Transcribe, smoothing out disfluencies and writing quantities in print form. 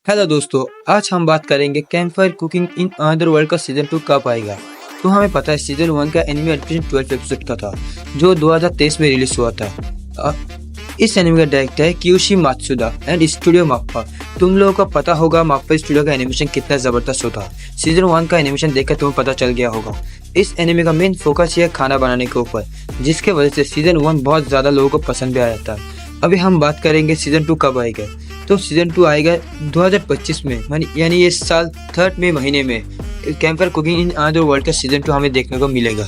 Hello दोस्तों, आज हम बात करेंगे campfire cooking in another world का सीजन 2 कब आएगा। तो हमें पता है सीजन 1 का एनिमे एपिसोड 12 एपिसोड का था जो 2023 में रिलीज हुआ था। अ, इस एनिमे का डायरेक्टर है कियोशी मात्सुदा एंड स्टूडियो माप्पा। तुम लोगों को पता होगा माप्पा स्टूडियो का एनिमेशन कितना जबरदस्त होता। सीजन 1 का एनिमेशन देखकर तुम्हें पता चल गया होगा। इस एनिमे का मेन फोकस है खाना बनाने के ऊपर, जिसके वजह से सीजन 1 बहुत ज्यादा लोगों को पसंद भी आया था। अभी हम बात करेंगे सीजन 2 कब आएगा। तो सीजन 2 आएगा 2025 में, यानी इस साल 3rd महीने में camper cooking in another world का सीजन 2 हमें देखने को मिलेगा।